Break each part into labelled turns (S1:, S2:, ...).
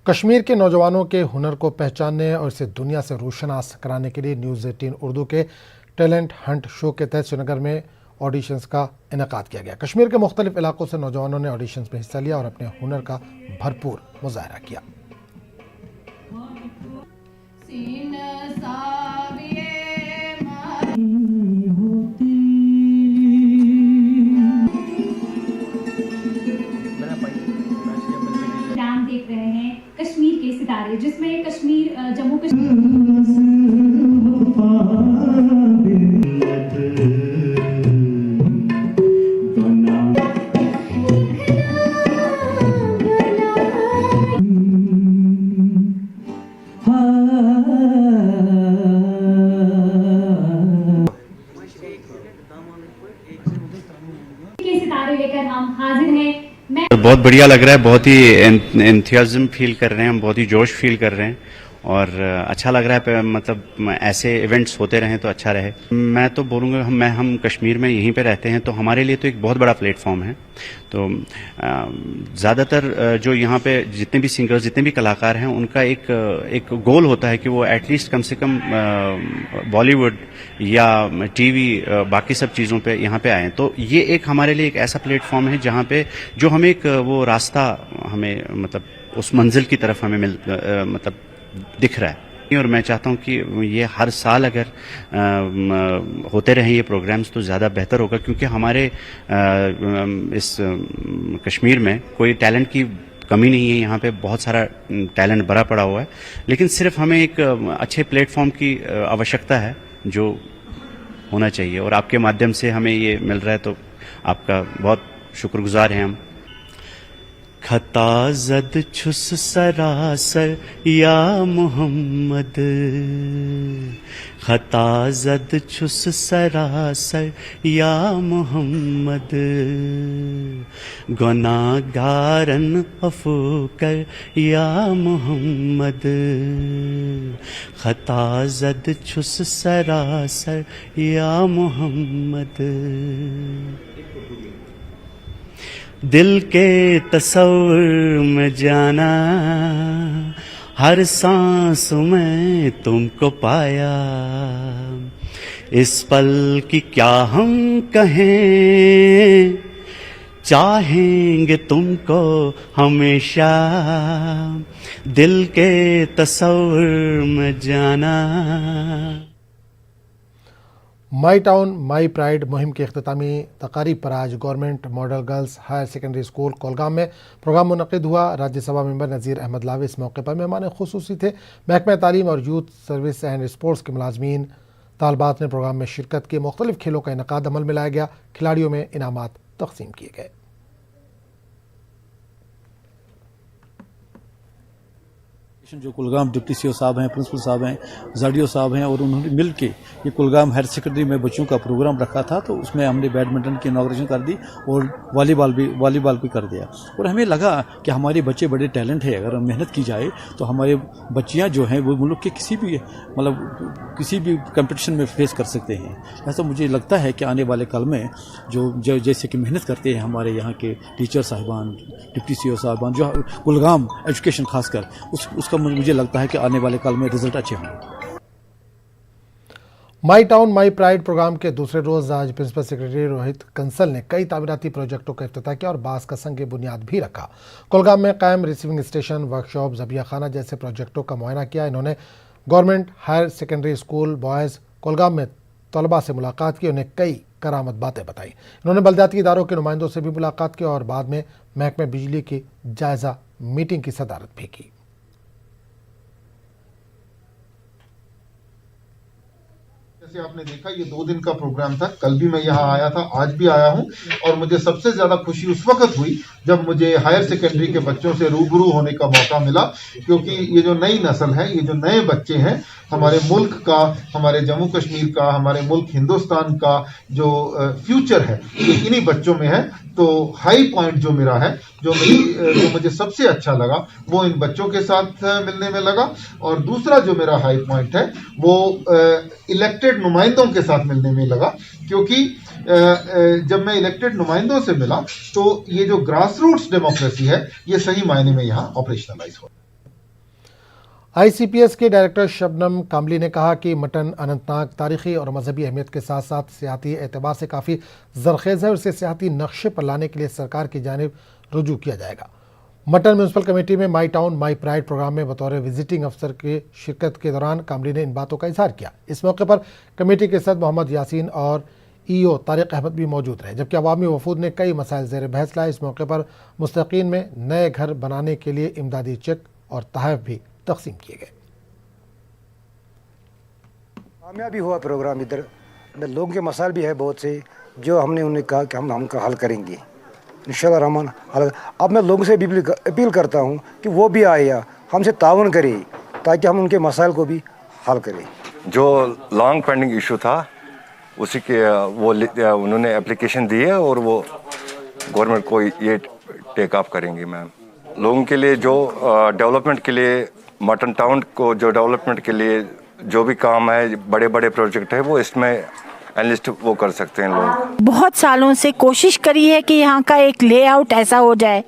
S1: कश्मीर के नौजवानों के हुनर को पहचानने और इसे दुनिया से रोशनास कराने के लिए न्यूज़ 18 उर्दू के टैलेंट हंट शो के तहत श्रीनगर में ऑडिशंस का इनेकाद किया गया। कश्मीर के मुख्तलिफ इलाकों से नौजवानों ने ऑडिशंस में हिस्सा लिया और अपने हुनर का भरपूर मुजाहरा किया।
S2: देख रहे हैं कश्मीर के सितारे, जिसमें कश्मीर जम्मू कश्मीर के सितारे लेकर हम हाजिर हैं।
S3: बहुत बढ़िया लग रहा है, बहुत ही एंथुसियाज्म फील कर रहे हैं हम, बहुत ही जोश फील कर रहे हैं और अच्छा लग रहा है। मतलब ऐसे इवेंट्स होते रहें तो अच्छा रहे। मैं तो बोलूँगा हम कश्मीर में यहीं पे रहते हैं तो हमारे लिए तो एक बहुत बड़ा प्लेटफॉर्म है। तो ज़्यादातर जो यहाँ पे जितने भी सिंगर्स, जितने भी कलाकार हैं, उनका एक गोल होता है कि वो एटलीस्ट कम से कम बॉलीवुड या टीवी बाकी सब चीज़ों पे यहाँ पे आएँ। तो ये एक हमारे लिए एक ऐसा प्लेटफॉर्म है जहाँ पे जो हमें एक वो रास्ता हमें मतलब उस मंजिल की तरफ हमें मतलब दिख रहा है। और मैं चाहता हूँ कि ये हर साल अगर होते रहें ये प्रोग्राम्स तो ज़्यादा बेहतर होगा, क्योंकि हमारे इस कश्मीर में कोई टैलेंट की कमी नहीं है। यहाँ पे बहुत सारा टैलेंट भरा पड़ा हुआ है, लेकिन सिर्फ हमें एक अच्छे प्लेटफॉर्म की आवश्यकता है जो होना चाहिए। और आपके माध्यम से हमें ये मिल रहा है तो आपका बहुत शुक्रगुजार हैं हम। खता जद छुस सरासर या मोहम्मद, खता जद छुस सरासर या मोहम्मद, गुनाहगारन अफू कर या मोहम्मद, खता जद छुस सरासर या मोहम्मद। दिल के तस्वुर में जाना, हर सांस में तुमको पाया, इस पल की क्या हम कहें, चाहेंगे तुमको हमेशा, दिल के तस्वुर में जाना।
S1: माई टाउन माई प्राइड मुहिम की इख्तितामी तकारीब पर आज government model girls higher secondary school Kulgam में प्रोग्राम मुनक़िद हुआ। राज्यसभा मेंबर नज़ीर अहमद लावी इस मौके पर मेहमान खुसूसी थे। महकमा तालीम और यूथ सर्विस एंड स्पोर्ट्स के मुलाजमीन तालबात ने प्रोग्राम में शिरकत की। मुख्तलिफ खेलों का इनेकाद अमल में लाया गया। खिलाड़ियों में इनामात तकसीम किए गए।
S4: जो कुलगाम डिप्टी सीओ साहब हैं, प्रिंसिपल साहब हैं, जाडियो साहब हैं, और उन्होंने मिल के ये कुलगाम हायर सेकेंडरी में बच्चों का प्रोग्राम रखा था। तो उसमें हमने बैडमिंटन की इनॉग्रेशन कर दी और वॉलीबॉल भी कर दिया। और हमें लगा कि हमारे बच्चे बड़े टैलेंट है, अगर मेहनत की जाए तो हमारे बच्चियाँ जो हैं वो मुल्क के किसी भी कंपटीशन में फेस कर सकते हैं। ऐसा मुझे लगता है कि आने वाले कल में जो जैसे कि मेहनत करते हैं हमारे यहाँ के टीचर साहिबान, डिप्टी सीओ साहिबान, जो कुलगाम एजुकेशन खासकर उसका मुझे लगता है कि आने वाले काल में रिजल्ट अच्छे होंगे।
S1: My town my pride programme के दूसरे रोज आज प्रिंसिपल सेक्रेटरी रोहित कंसल ने कई तामीराती प्रोजेक्टों का इफ्तिताह किया और बास का संग बुनियाद भी रखा। कोलगाम में कायम रिसीविंग स्टेशन, वर्कशॉप, जबिया खाना जैसे प्रोजेक्टों का मुआयना किया। इन्होंने government higher secondary school boys Kulgam में तलबा से मुलाकात की, उन्हें कई करामत बातें बताई। इन्होंने बल्दियाती इदारों के नुमाइंदों से भी मुलाकात की और बाद में महकमे बिजली की जायजा मीटिंग की सदारत भी की।
S5: जैसे आपने देखा ये 2 दिन का प्रोग्राम था। कल भी मैं यहाँ आया था, आज भी आया हूँ, और मुझे सबसे ज्यादा खुशी उस वक्त हुई जब मुझे हायर सेकेंडरी के बच्चों से रूबरू होने का मौका मिला, क्योंकि ये जो नई नस्ल है, ये जो नए बच्चे हैं, हमारे मुल्क का, हमारे जम्मू कश्मीर का, हमारे मुल्क हिंदुस्तान का जो फ्यूचर है ये इन्हीं बच्चों में है। तो हाई पॉइंट जो मेरा है, जो मुझे सबसे अच्छा लगा वो इन बच्चों के साथ मिलने में लगा। और दूसरा जो मेरा हाई पॉइंट है वो इलेक्टेड नुमाइंदों के साथ मिलने में लगा, क्योंकि जब मैं इलेक्टेड नुमाइंदों से मिला तो ये जो ग्रास रूट्स डेमोक्रेसी है ये सही मायने में यहाँ ऑपरेशनलाइज हो।
S1: ICPS के डायरेक्टर शबनम कामली ने कहा कि मटन अनंतनाग तारीखी और मजहबी अहमियत के साथ साथ सियाती एतबार से काफ़ी जरखेज़ है और इसे सियाती नक्शे पर लाने के लिए सरकार की जानिब रुजू किया जाएगा। मटन म्यूनसिपल कमेटी में my town my pride programme में बतौर विजिटिंग अफसर की शिरकत के दौरान कामली ने इन बातों का इजहार किया। इस मौके पर कमेटी के सदर मोहम्मद यासीन और EO तारिक अहमद भी मौजूद रहे, जबकि अवामी वफूद ने कई मसाइल ज़ेर बहस लाए। इस मौके पर मुस्तकीन में नए घर बनाने के लिए इमदादी चेक और तहफ़ भी तकसीम किए गए।
S6: कामयाबी हुआ प्रोग्राम। इधर लोगों के मसाइल भी है बहुत से, जो हमने उन्हें कहा कि हम हमका हल करेंगे इंशाअल्लाह रहमान। अब मैं लोगों से भी अपील करता हूँ कि वो भी आए या हमसे ताउन करे ताकि हम उनके मसाइल को भी हल करें।
S7: जो लॉन्ग पेंडिंग इशू था उसी के वो उन्होंने एप्लीकेशन दी है और वो गवर्नमेंट को ये टेक ऑफ करेंगी। मैम लोगों के लिए जो डेवलपमेंट के लिए मटन टाउन को जो डेवलपमेंट के लिए जो भी काम है, बड़े बड़े प्रोजेक्ट है, वो इसमें एनालिस्ट वो कर सकते हैं। लोग
S8: बहुत सालों से कोशिश करी है कि यहाँ का एक लेआउट ऐसा हो जाए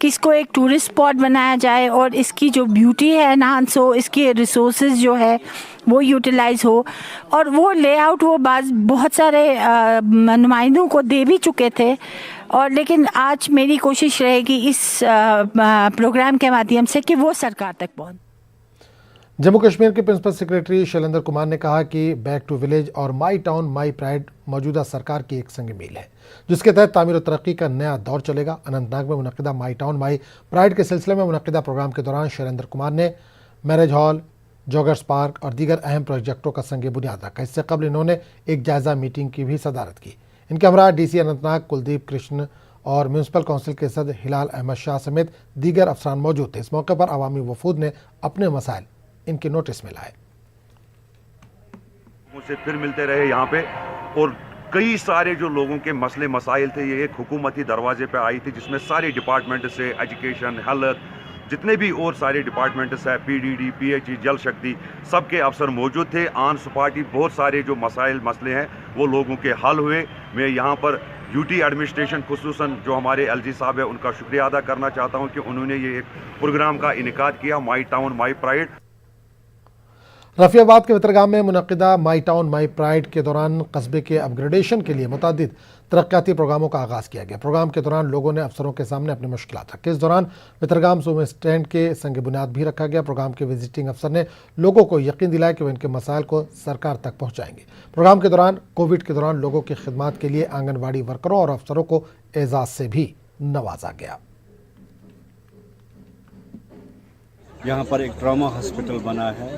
S8: कि इसको एक टूरिस्ट स्पॉट बनाया जाए और इसकी जो ब्यूटी है एनहांस हो, इसके रिसोर्सेज जो है वो यूटिलाइज हो। और वो लेआउट वो बहुत सारे नुमाइंदों को दे भी चुके थे, और लेकिन आज मेरी कोशिश रहेगी इस प्रोग्राम के माध्यम से कि वो सरकार तक पहुँचे।
S1: जम्मू कश्मीर के प्रिंसिपल सेक्रेटरी शैलेंद्र कुमार ने कहा कि बैक टू विलेज और माई टाउन माई प्राइड मौजूदा सरकार की एक संग मील है, जिसके तहत तामीर और तरक्की का नया दौर चलेगा। अनंतनाग में मुनक़िदा माई टाउन माई प्राइड के सिलसिले में मुनक़िदा प्रोग्राम के दौरान शैलेंद्र कुमार ने मैरिज हॉल, जॉगर्स पार्क और दीगर अहम प्रोजेक्टों का संग बुनियाद रखा। इससे कबल इन्होंने एक जायज़ा मीटिंग की भी सदारत की। इनके हमरा DC अनंतनाग कुलदीप कृष्ण और म्यूनसिपल काउंसिल के सदर हिलाल अहमद शाह समेत दीगर अफसरान मौजूद थे। इस मौके पर अवामी वफूद ने अपने मसाइल इनके नोटिस में लाए।
S9: मुझसे फिर मिलते रहे यहाँ पे, और कई सारे जो लोगों के मसले मसाइल थे, ये एक हुकूमती दरवाजे पे आई थी जिसमें सारे डिपार्टमेंट से एजुकेशन, हेल्थ, जितने भी और सारे डिपार्टमेंट्स है, PDD, PHE, जल शक्ति, सबके अफसर मौजूद थे। ऑन स्पॉट बहुत सारे जो मसले हैं वो लोगों के हल हुए। मैं यहाँ पर UT एडमिनिस्ट्रेशन खुसूसन जो हमारे LG साहब है उनका शुक्रिया अदा करना चाहता हूँ कि उन्होंने ये एक प्रोग्राम का इनेकाद किया, माई टाउन माई प्राइड।
S1: रफियाबाद के वितरगाम में मुनक़िदा माई टाउन माई प्राइड के दौरान कस्बे के अपग्रेडेशन के लिए मुतअद्दिद तरक्याती प्रोग्रामों का आगाज़ किया गया। प्रोग्राम के दौरान लोगों ने अफसरों के सामने अपनी मुश्किलात रखी। इस दौरान वितरगाम सूबे स्टैंड के संग बुनियाद भी रखा गया। प्रोग्राम के विजिटिंग अफसर ने लोगों को यकीन दिलाया कि वे इनके मसाइल को सरकार तक पहुँचाएंगे। प्रोग्राम के दौरान कोविड के दौरान लोगों की खिदमत के लिए आंगनबाड़ी वर्करों और अफसरों को एजाज़ से भी नवाजा गया।
S10: यहाँ पर एक ट्रॉमा हॉस्पिटल बना है,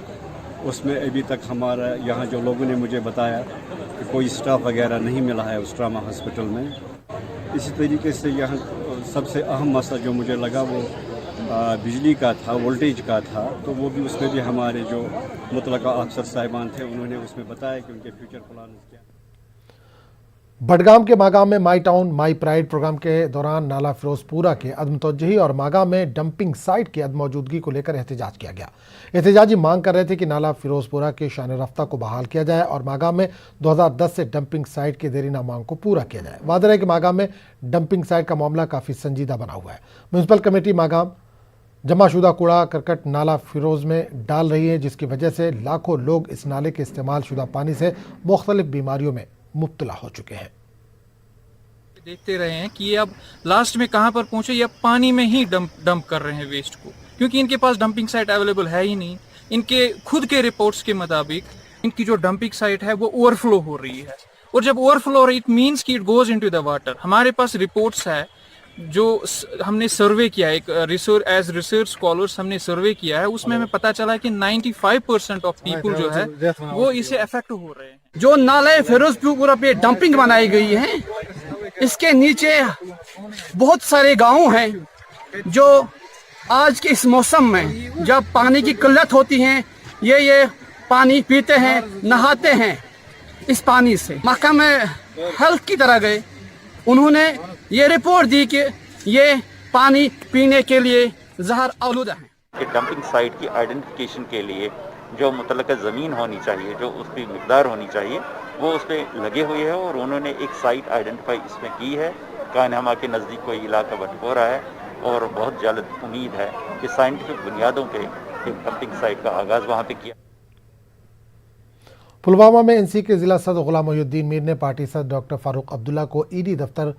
S10: उसमें अभी तक हमारा यहाँ जो लोगों ने मुझे बताया कि कोई स्टाफ वगैरह नहीं मिला है उस ट्रॉमा हॉस्पिटल में। इसी तरीके से यहाँ सबसे अहम मसला जो मुझे लगा वो बिजली का था, वोल्टेज का था, तो वो भी उसमें भी हमारे जो मुतलका अफसर साहिबान थे उन्होंने उसमें बताया कि उनके फ्यूचर प्लान क्या।
S1: बडगाम के मागाम में my town my pride programme के दौरान नाला फिरोजपुरा के अदम तवज्जुही और मागाम में डंपिंग साइट की अदमौजूदगी को लेकर एहतजाज किया गया। एहतजाजी मांग कर रहे थे कि नाला फिरोजपुरा के शान रफ्ता को बहाल किया जाए और मागाम में 2010 से डंपिंग साइट की देरीना मांग को पूरा किया जाए। वादे है कि मागाम में डंपिंग साइट का मामला काफ़ी संजीदा बना हुआ है। म्यूनसिपल कमेटी मागाम जमाशुदा कूड़ा करकट नाला फिरोज में डाल रही है, जिसकी वजह से लाखों लोग इस नाले के इस्तेमाल शुदा पानी से मुख्तलिफ बीमारियों में मुब्तला हो चुके हैं।
S11: देखते रहे हैं कि ये अब लास्ट में कहां पर पहुंचे, ये अब पानी में ही डंप कर रहे हैं वेस्ट को, क्योंकि इनके पास डंपिंग साइट अवेलेबल है ही नहीं। इनके खुद के रिपोर्ट्स के मुताबिक इनकी जो डंपिंग साइट है वो ओवरफ्लो हो रही है, और जब ओवरफ्लो हो रही इट मींस कि it goes into the water. हमारे पास रिपोर्ट्स है जो हमने सर्वे किया, एक एज रिसर्च स्कॉलर्स हमने सर्वे किया है, उसमें हमें पता चला है कि 95% ऑफ पीपल जो है वो इसे अफेक्ट हो रहे हैं।
S12: जो नाले फिरोजपुरा पे डंपिंग बनाई गई है, इसके नीचे बहुत सारे गांव हैं जो आज के इस मौसम में जब पानी की किल्लत होती है ये पानी पीते हैं, नहाते हैं इस पानी से। महकमा हेल्थ की तरह गए, उन्होंने ये रिपोर्ट दी कि ये पानी पीने के लिए जहर आलूदा है।
S13: डंपिंग साइट की आइडेंटिफिकेशन के लिए जो मुतल्लका ज़मीन होनी चाहिए, जो उसकी मिकदार होनी चाहिए, वो उस पर लगे हुए है और उन्होंने एक साइट आइडेंटिफाई इसमें की है। कानहमा के नज़दीक कोई इलाका बट हो रहा है और बहुत जल्द उम्मीद है कि साइंटिफिक बुनियादों पे एक डंपिंग साइट का आगाज़ वहाँ पे किया।
S1: पुलवामा में एनसी के जिला सदर गुलाम मोहिउद्दीन मीर ने पार्टी सदर डॉक्टर फारूक अब्दुल्ला को ईडी दफ्तर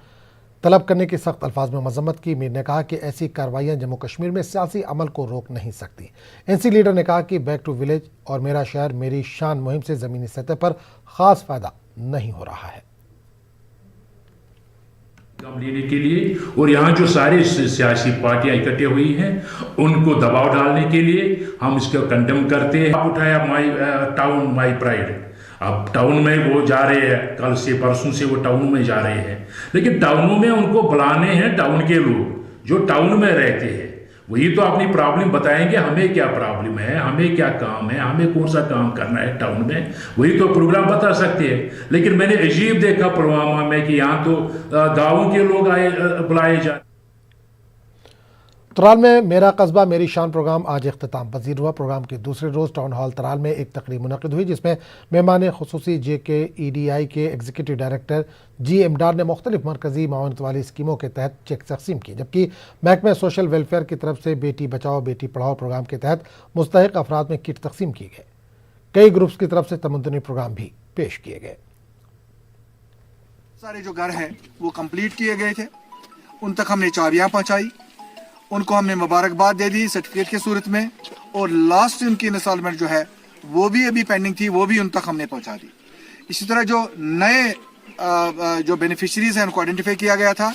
S1: तलब करने की सख्त अल्फाज में मजम्मत की। मीर ने कहा कि ऐसी कार्रवाइयां जम्मू कश्मीर में सियासी अमल को रोक नहीं सकती। एनसी लीडर ने कहा कि बैक टू विलेज और मेरा शहर मेरी शान मुहिम से ज़मीनी सतह पर खास फायदा नहीं हो रहा है।
S14: लेने के लिए और यहाँ जो सारे सियासी पार्टियां इकट्ठे हुई हैं उनको दबाव डालने के लिए हम इसको कंडेम करते हैं। आप उठाया माई टाउन माई प्राइड, अब टाउन में वो जा रहे हैं, कल से परसों से वो टाउन में जा रहे हैं, लेकिन टाउनों में उनको बुलाने हैं टाउन के लोग जो टाउन में रहते हैं, वही तो अपनी प्रॉब्लम बताएंगे, हमें क्या प्रॉब्लम है, हमें क्या काम है, हमें कौन सा काम करना है टाउन में, वही तो प्रोग्राम बता सकते हैं। लेकिन मैंने अजीब देखा पुलवामा में कि यहाँ तो गाँव के लोग आए बुलाए जाए।
S1: तराल में मेरा कस्बा मेरी शान प्रोग्राम आज इख्तिताम पजीर हुआ। प्रोग्राम के दूसरे रोज़ टाउन हॉल तराल में एक तकरीब मुनक़िद हुई जिसमें मेहमान खुसूसी JKEDI के एग्जीक्यूटिव डायरेक्टर G इमदाद ने मुख्तलिफ मरकज़ी मावनत वाली स्कीमों के तहत चेक तकसीम की, जबकि महकमा सोशल वेलफेयर की तरफ से बेटी बचाओ बेटी पढ़ाओ प्रोग्राम के तहत मुस्तहिक अफराद में किट तकसीम की गई। कई ग्रुप्स की तरफ से तमद्दुनी प्रोग्राम भी पेश किए गए।
S15: सारे जो घर हैं वो कंप्लीट किए गए थे, उन तक हमने चाबियां पहुंचाई, उनको हमने मुबारकबाद दे दी सर्टिफिकेट की सूरत में, और लास्ट उनकी इंस्टॉलमेंट जो है वो भी अभी पेंडिंग थी, वो भी उन तक हमने पहुंचा दी। इसी तरह जो नए जो बेनिफिशरीज हैं उनको आइडेंटिफाई किया गया था,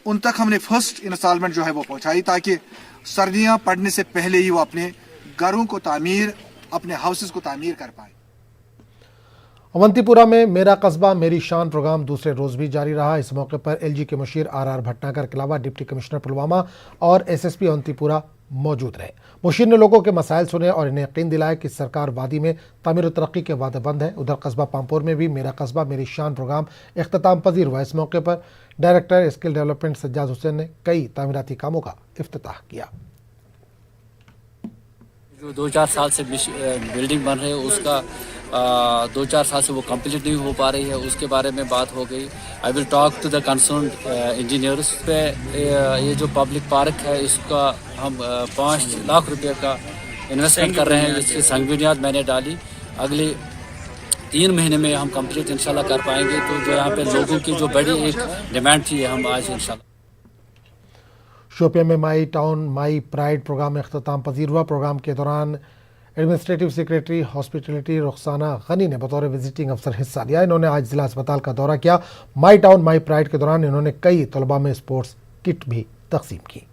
S15: उन तक हमने फर्स्ट इंस्टॉलमेंट जो है वो पहुंचाई, ताकि सर्दियां पड़ने से पहले ही वो अपने घरों को तामीर, अपने हाउसेस को तामीर कर पाए।
S1: अवंतीपुरा में मेरा कस्बा मेरी शान प्रोग्राम दूसरे रोज़ भी जारी रहा। इस मौके पर LG के मुशीर RR भटनागर के अलावा डिप्टी कमिश्नर पुलवामा और SSP अवंतीपुरा मौजूद रहे। मुशीर ने लोगों के मसाइल सुने और इन्हें यकीन दिलाया कि सरकार वादी में तामीर और तरक्की के वादेबंद है। उधर कस्बा पामपुर में भी मेरा कस्बा मेरी शान प्रोग्राम इख्तिताम पजीर हुआ। इस मौके पर director skill development Sajjad Hussain ने कई तामीराती कामों का इफ्तिताह किया।
S16: जो 2-4 साल से बिल्डिंग बन रही है उसका 2-4 साल से वो कंप्लीट नहीं हो पा रही है, उसके बारे में बात हो गई। I will talk to the concern engineers पे। ये जो पब्लिक पार्क है इसका हम 5 लाख रुपए का इन्वेस्टमेंट कर रहे हैं, इसकी संग बुनियाद मैंने डाली। अगले 3 महीने में हम कंप्लीट इंशाल्लाह कर पाएंगे। तो जो यहाँ पे लोगों की जो बड़ी एक डिमांड थी हम आज इंशाल्लाह।
S1: शोपियां में my town my pride programme में इख्तिताम पजीर हुआ। प्रोग्राम के दौरान administrative secretary hospitality Rukhsana Gani ने बतौर विजिटिंग अफसर हिस्सा लिया। इन्होंने आज जिला अस्पताल का दौरा किया। माई टाउन माई प्राइड के दौरान इन्होंने कई तलबा में स्पोर्ट्स किट भी तकसीम की।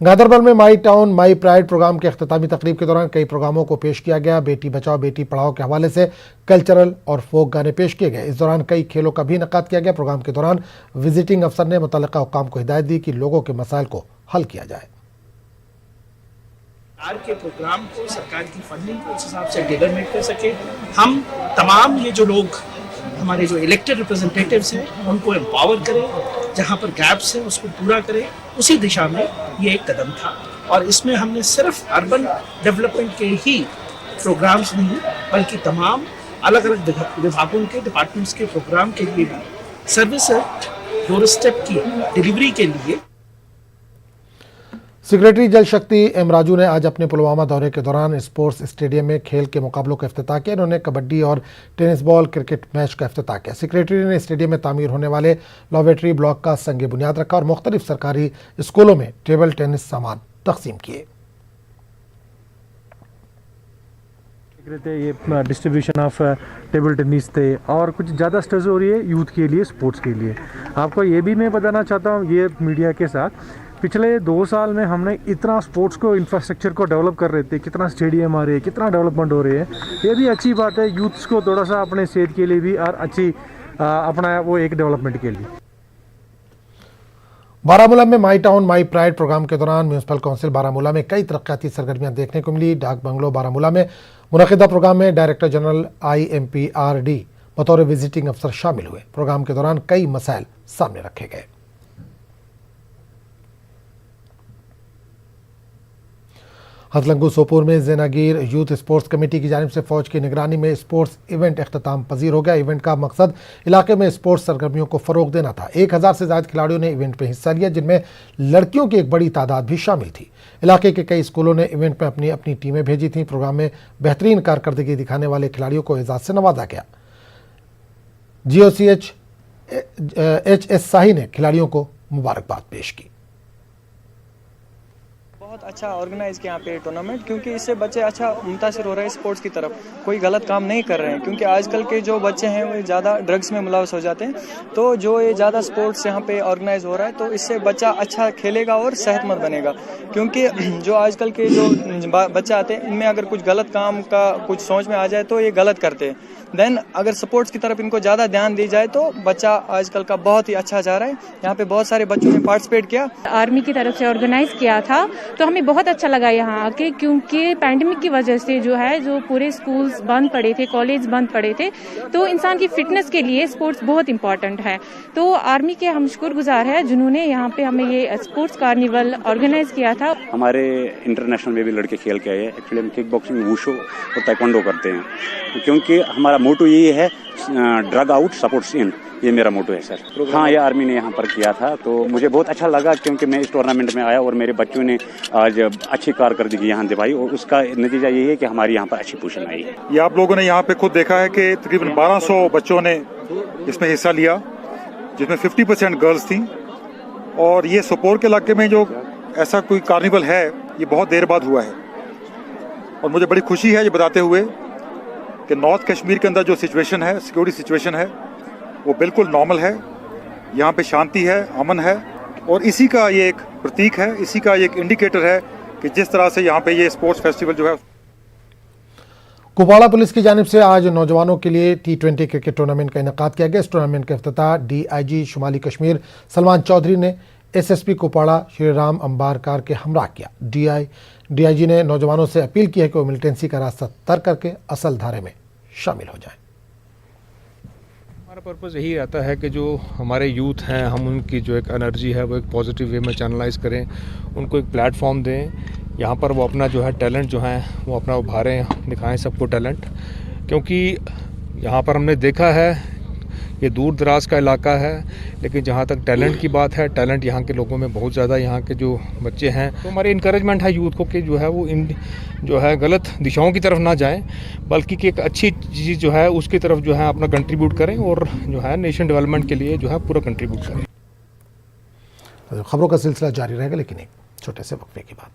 S1: गांदरबल में my town my pride programme के अख्तितामी तकरीब के दौरान कई प्रोग्रामों को पेश किया गया। बेटी बचाओ बेटी पढ़ाओ के हवाले से कल्चरल और फोक गाने पेश किए गए। इस दौरान कई खेलों का भी इनेकाद किया गया। प्रोग्राम के दौरान विजिटिंग अफसर ने मुतल्लिका हुक्काम को हिदायत दी कि लोगों के मसाइल को हल किया जाए।
S17: सरकार के प्रोग्राम को, सरकार की फंडिंग को उस हिसाब से डेवलपमेंट कर सके। हम तमाम ये जो लोग हमारे जो इलेक्टेड रिप्रेजेंटेटिव्स हैं उनको एम्पावर करें, जहाँ पर गैप्स हैं उसको पूरा करें। उसी दिशा में ये एक कदम था और इसमें हमने सिर्फ अर्बन डेवलपमेंट के ही प्रोग्राम्स नहीं बल्कि तमाम अलग अलग विभागों के डिपार्टमेंट्स के प्रोग्राम के लिए भी सर्विस डोर स्टेप की डिलीवरी के लिए।
S1: सेक्रेटरी जल शक्ति एम राजू ने आज अपने पुलवामा दौरे के दौरान स्पोर्ट्स स्टेडियम में खेल के मुकाबलों का इफ्तिताह किया। इन्होंने कबड्डी और टेनिस बॉल क्रिकेट मैच का इफ्तिताह किया। सेक्रेटरी ने स्टेडियम में तामीर होने वाले लॉबेटरी ब्लॉक का संग बुनियाद रखा और मुख्तलिफ सरकारी स्कूलों में टेबल टेनिस सामान तकसीम किए।
S18: ये डिस्ट्रीब्यूशन ऑफ टेबल टेनिस थे और कुछ ज़्यादा स्ट्रेस हो रही है यूथ के लिए, स्पोर्ट्स के लिए। आपको ये भी मैं बताना चाहता हूँ ये मीडिया के साथ, पिछले 2 साल में हमने इतना स्पोर्ट्स को इंफ्रास्ट्रक्चर को डेवलप कर रहे थे, कितना स्टेडियम आ रहे हैं, कितना डेवलपमेंट हो रही है। ये भी अच्छी बात है यूथ्स को थोड़ा सा अपने सेहत के लिए भी और अच्छी अपना वो एक डेवलपमेंट के लिए।
S1: बारामूला में my town my pride programme के दौरान म्यूनसिपल काउंसिल बारामूला में कई तरक्याती सरगर्मियां देखने को मिली। डाक बंगलो बारामूला में मुनक़िदा प्रोग्राम में डायरेक्टर जनरल IMPRD बतौर विजिटिंग अफसर शामिल हुए। प्रोग्राम के दौरान कई मसाइल सामने रखे गए। हथलंगू सोपोर में ज़ेनागीर यूथ स्पोर्ट्स कमेटी की जानिब से फ़ौज की निगरानी में स्पोर्ट्स इवेंट अख्ताम पजीर हो गया। इवेंट का मकसद इलाके में स्पोर्ट्स सरगर्मियों को फ़रोग देना था। 1000 से ज़्यादा खिलाड़ियों ने इवेंट में हिस्सा लिया, जिनमें लड़कियों की एक बड़ी तादाद भी शामिल थी। इलाके के कई स्कूलों ने इवेंट में अपनी अपनी टीमें भेजी थीं। प्रोग्राम में बेहतरीन कारकर्दगी दिखाने वाले खिलाड़ियों को एजाज़ से नवाजा गया। GOCH HS शाही ने खिलाड़ियों को मुबारकबाद पेश की।
S19: बहुत अच्छा ऑर्गेनाइज किया यहाँ पे टूर्नामेंट, क्योंकि इससे बच्चे अच्छा मुतासिर हो रहे हैं स्पोर्ट्स की तरफ, कोई गलत काम नहीं कर रहे हैं। क्योंकि आजकल के जो बच्चे हैं वो ज़्यादा ड्रग्स में मुलवस हो जाते हैं, तो जो ये ज़्यादा स्पोर्ट्स यहाँ पे ऑर्गेनाइज हो रहा है तो इससे बच्चा अच्छा खेलेगा और सेहतमंद बनेगा। क्योंकि जो आजकल के जो बच्चे आते हैं इनमें अगर कुछ गलत काम का कुछ सोच में आ जाए तो ये गलत करते हैं। देन अगर स्पोर्ट्स की तरफ इनको ज़्यादा ध्यान दी जाए तो बच्चा आजकल का बहुत ही अच्छा जा रहा है। यहाँ पे बहुत सारे बच्चों ने पार्टिसिपेट किया।
S20: आर्मी की तरफ से ऑर्गेनाइज किया था तो हमें बहुत अच्छा लगा यहाँ आके, क्योंकि पैंडेमिक की वजह से जो पूरे स्कूल्स बंद पड़े थे, कॉलेज बंद पड़े थे, तो इंसान की फिटनेस के लिए स्पोर्ट्स बहुत इंपॉर्टेंट है। तो आर्मी के हम शुक्रगुजार हैं जिन्होंने यहाँ पे हमें ये स्पोर्ट्स कार्निवल ऑर्गेनाइज किया था।
S21: हमारे इंटरनेशनल में भी लड़के खेल के आए। एक्चुअली हम किक बॉक्सिंग, वुशो और ताइक्वांडो करते हैं, क्योंकि हमारा मोटो यही है ड्रग आउट सपोर्ट्स इन, ये मेरा मोटो है सर। हाँ, ये आर्मी ने यहाँ पर किया था तो मुझे बहुत अच्छा लगा, क्योंकि मैं इस टूर्नामेंट में आया और मेरे बच्चों ने आज अच्छी कारकर्दगी यहाँ दिखाई और उसका नतीजा यही है कि हमारी यहाँ पर अच्छी पोजीशन आई है।
S22: ये आप लोगों ने यहाँ पे खुद देखा है कि तकरीबन 1200 बच्चों ने इसमें हिस्सा लिया, जिसमें 50% गर्ल्स थी। और ये सोपोर के इलाके में जो ऐसा कोई कार्निवल है ये बहुत देर बाद हुआ है, और मुझे बड़ी खुशी है ये बताते हुए कि नॉर्थ कश्मीर के अंदर जो सिचुएशन है, सिक्योरिटी सिचुएशन है, वो बिल्कुल नॉर्मल है। यहाँ पे शांति है, अमन है, और इसी का ये एक प्रतीक है, इसी का ये एक इंडिकेटर है कि जिस तरह से यहाँ पे ये स्पोर्ट्स फेस्टिवल जो है।
S1: कुपवाड़ा पुलिस की जानिब से आज नौजवानों के लिए T20 क्रिकेट टूर्नामेंट का इनेकाद किया गया। इस टूर्नामेंट का इफ्तिताह DIG शुमाली कश्मीर सलमान चौधरी ने SSP कुपवाड़ा श्री राम अंबारकार के हमरा किया। DIG ने नौजवानों से अपील की है कि वो मिलिटेंसी का रास्ता तर्क करके असल धारे में शामिल हो जाएं।
S18: हमारा पर्पज़ यही रहता है कि जो हमारे यूथ हैं हम उनकी जो एक एनर्जी है वो एक पॉजिटिव वे में चैनलाइज करें, उनको एक प्लेटफॉर्म दें, यहाँ पर वो अपना जो है टैलेंट जो है वो अपना उभारें, दिखाएं सबको टैलेंट। क्योंकि यहाँ पर हमने देखा है ये दूर दराज का इलाका है, लेकिन जहाँ तक टैलेंट की बात है, टैलेंट यहाँ के लोगों में बहुत ज़्यादा, यहाँ के जो बच्चे हैं, तो हमारी इनकरेजमेंट है यूथ को कि जो है वो इन जो है गलत दिशाओं की तरफ ना जाएं, बल्कि कि एक अच्छी चीज़ जो है उसकी तरफ जो है अपना कंट्रीब्यूट करें और जो है नेशन डेवलपमेंट के लिए जो है पूरा कंट्रीब्यूट करें।
S1: खबरों का सिलसिला जारी रहेगा, लेकिन एक छोटे से वक्फे के बाद।